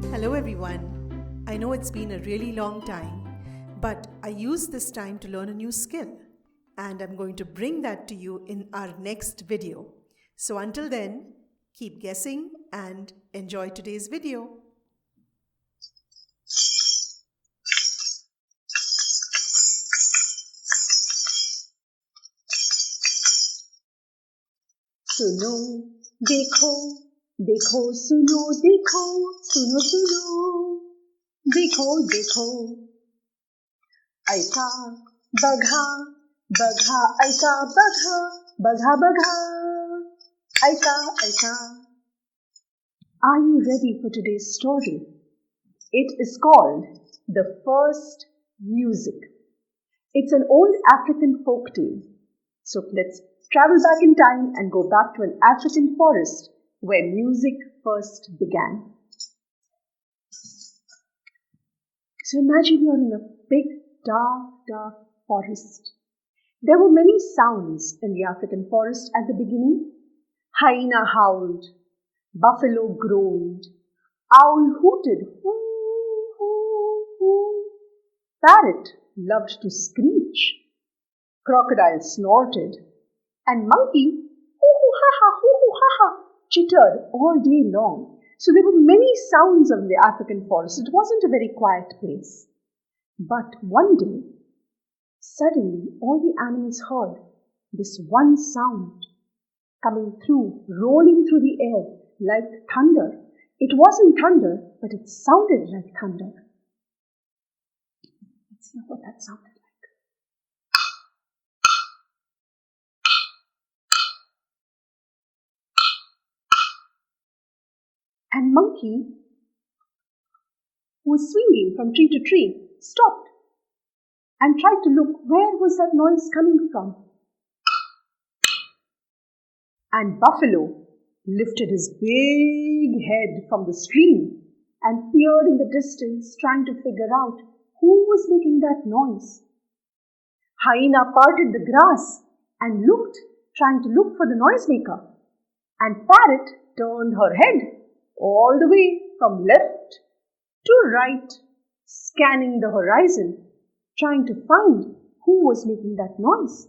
Hello everyone. I know it's been a really long time, but I used this time to learn a new skill, and I'm going to bring that to you in our next video. So until then, keep guessing and enjoy today's video. सुनो देखो देखो सुनो देखो सुनो सुनो देखो देखो ऐका बघा बघा ऐका बघा बघा बघा ऐका ऐका. Are you ready for today's story? It is called The First Music. It's an old African folk tale. So let's travel back in time and go back to an African forest where music first began. So imagine you're in a big, dark forest. There were many sounds in the African forest at the beginning. Hyena howled, buffalo groaned, owl hooted, hoo, hoo, hoo. Parrot loved to screech. Crocodile snorted, and monkey, hoo ha ha, chittered all day long. So there were many sounds of the African forest. It wasn't a very quiet place. But one day, suddenly all the animals heard this one sound coming through, rolling through the air like thunder. It wasn't thunder, but it sounded like thunder. Let's hear what that sounded like. And monkey, who was swinging from tree to tree, stopped and tried to look where was that noise coming from. And buffalo lifted his big head from the stream and peered in the distance, trying to figure out who was making that noise. Hyena parted the grass and looked, trying to look for the noisemaker. And parrot turned her head all the way from left to right, scanning the horizon, trying to find who was making that noise.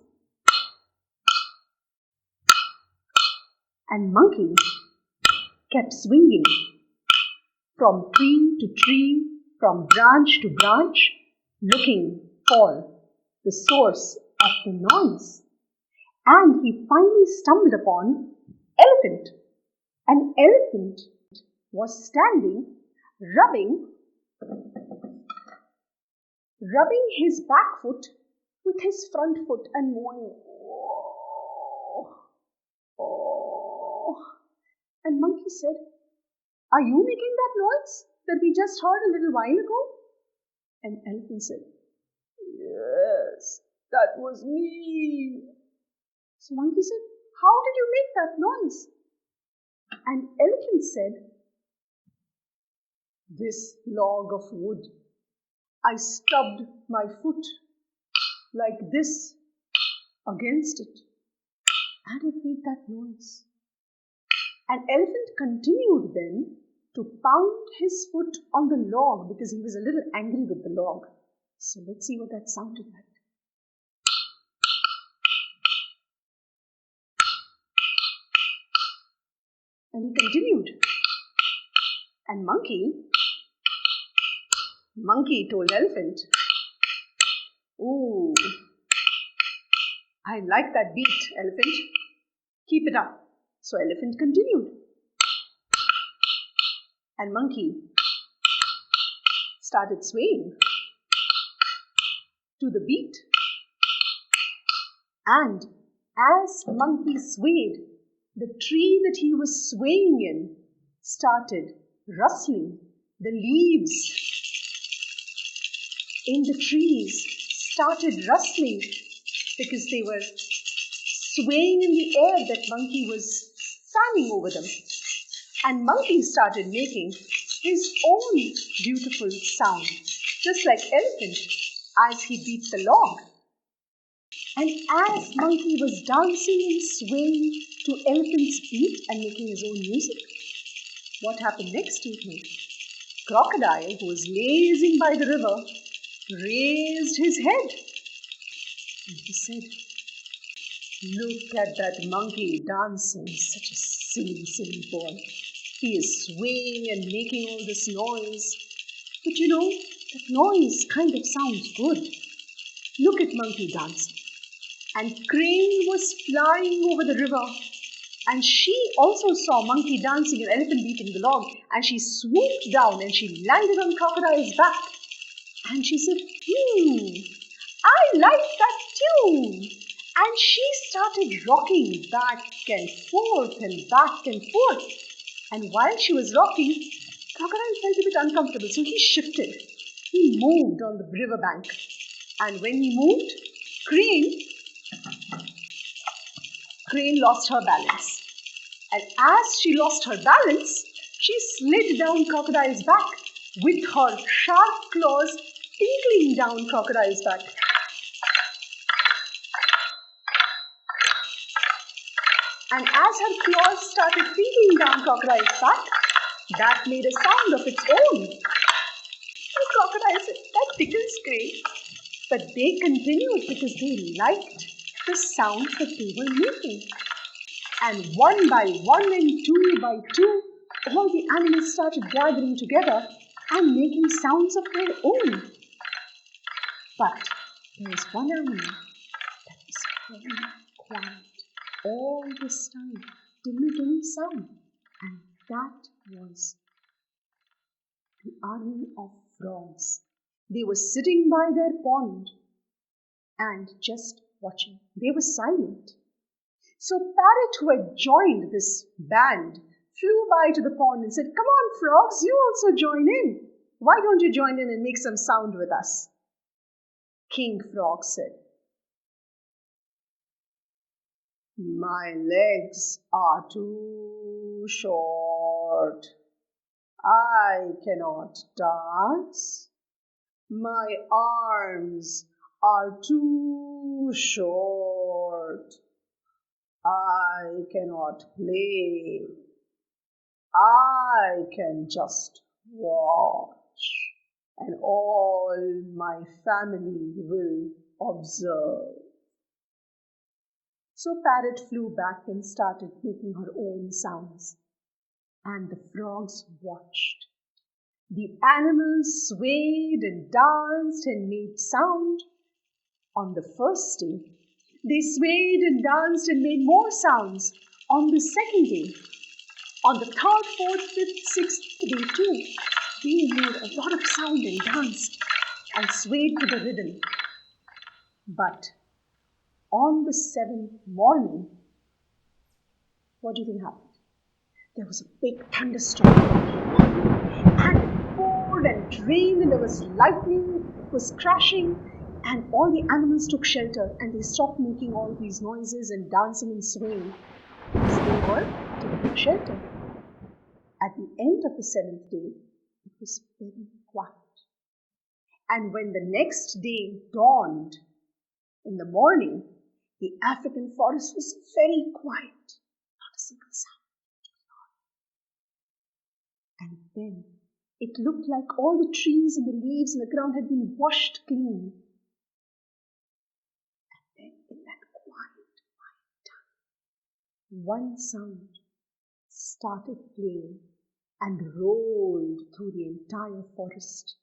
And monkey kept swinging from tree to tree, from branch to branch, looking for the source of the noise. And he finally stumbled upon elephant. An elephant was standing, rubbing his back foot with his front foot and moaning, oh, oh. And monkey said, "Are you making that noise that we just heard a little while ago?" And elephant said, "Yes, that was me." So monkey said, "How did you make that noise?" And elephant said, "This log of wood, I stubbed my foot like this against it, and it made that noise." And elephant continued then to pound his foot on the log because he was a little angry with the log. So let's see what that sounded like. And he continued. And monkey told elephant, "Ooh, I like that beat, elephant. Keep it up." So elephant continued. And monkey started swaying to the beat. And as monkey swayed, the tree that he was swaying in started rustling. The leaves in the trees started rustling because they were swaying in the air that monkey was fanning over them. And monkey started making his own beautiful sound, just like elephant as he beat the log. And as monkey was dancing and swaying to elephant's beat and making his own music, what happened next, do you think? Crocodile, who was lazing by the river, raised his head and he said, "Look at that monkey dancing, such a silly, silly boy. He is swaying and making all this noise. But that noise kind of sounds good. Look at monkey dancing." And Crane was flying over the river, and she also saw monkey dancing and elephant beating the log, and she swooped down and she landed on Crocodile's back. And she said, I like that tune. And she started rocking back and forth and back and forth. And while she was rocking, Crocodile felt a bit uncomfortable, so he shifted. He moved on the riverbank. And when he moved, Crane lost her balance. And as she lost her balance, she slid down Crocodile's back with her sharp claws tinkling down Crocodile's back. And as her claws started tinkling down Crocodile's back, that made a sound of its own. The Crocodile said, "That tickles Crane." But they continued because they liked the sounds that they were making. And one by one and two by two, all the animals started gathering together and making sounds of their own. But there was one animal that was very quiet all this time, didn't make any sound, and that was the army of frogs. They were sitting by their pond and just watching. They were silent. So Parrot, who had joined this band, flew by to the pond and said, "Come on, frogs, you also join in. Why don't you join in and make some sound with us?" King Frog said, "My legs are too short. I cannot dance. My arms are too short. I cannot play. I can just watch, and all my family will observe." So Parrot flew back and started making her own sounds, and the frogs watched. The animals swayed and danced and made sound. On the first day, they swayed and danced and made more sounds. On the second day, on the third, fourth, fifth, sixth day too, they made a lot of sound and danced and swayed to the rhythm. But on the seventh morning, what do you think happened? There was a big thunderstorm, and it poured and it rained, and there was lightning, it was crashing, and all the animals took shelter, and they stopped making all these noises and dancing and swaying because they were taking shelter. At the end of the seventh day, it was very quiet. And when the next day dawned in the morning, the African forest was very quiet, not a single sound. And then it looked like all the trees and the leaves and the ground had been washed clean. And then in that quiet time, one sound started playing and rolled through the entire forest.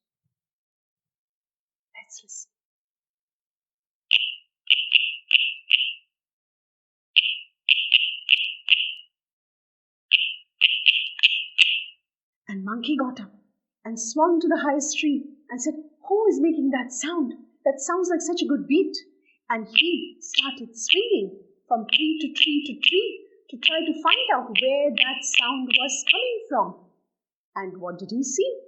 Let's listen. And Monkey got up and swung to the highest tree and said, "Who is making that sound? That sounds like such a good beat." And he started swinging from tree to tree to tree to try to find out where that sound was coming from. And what did he see?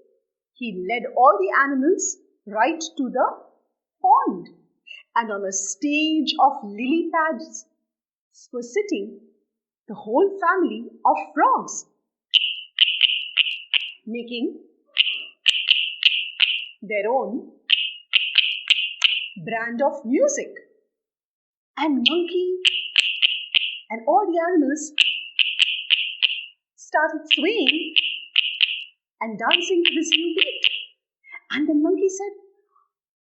He led all the animals right to the pond. And on a stage of lily pads was sitting the whole family of frogs, making their own brand of music. And Monkey and all the animals started swaying and dancing to this new beat. And the monkey said,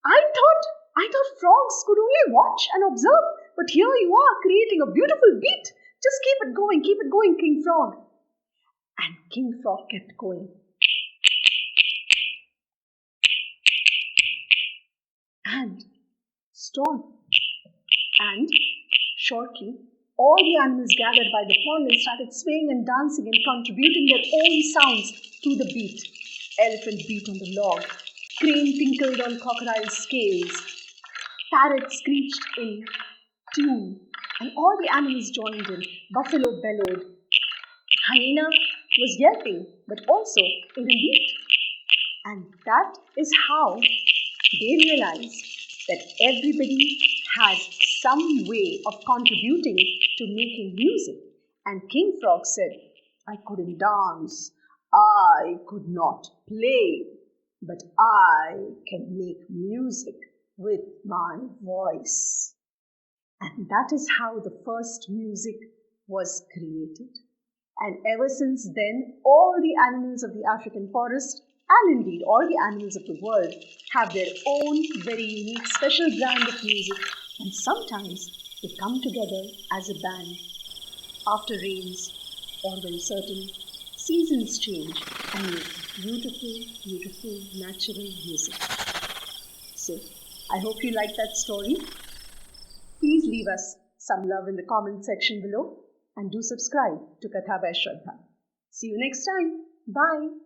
I thought frogs could only watch and observe, but here you are creating a beautiful beat. Just keep it going, King Frog. And King Frog kept going. And stopped. And shortly, all the animals gathered by the pond and started swaying and dancing and contributing their own sounds to the beat. Elephant beat on the log. Crane tinkled on crocodile's scales. Parrot screeched in tune, and all the animals joined in. Buffalo bellowed. Hyena was yelping, but also in a beat. And that is how they realized that everybody has some way of contributing to making music. And King Frog said, I couldn't dance, I could not play, but I can make music with my voice. And that is how the first music was created. And ever since then, all the animals of the African forest, and indeed all the animals of the world, have their own very unique special brand of music, and sometimes they come together as a band after rains or when certain seasons change and make beautiful, beautiful natural music. So, I hope you like that story. Please leave us some love in the comment section below and do subscribe to Kathaa by Shraddha. See you next time. Bye.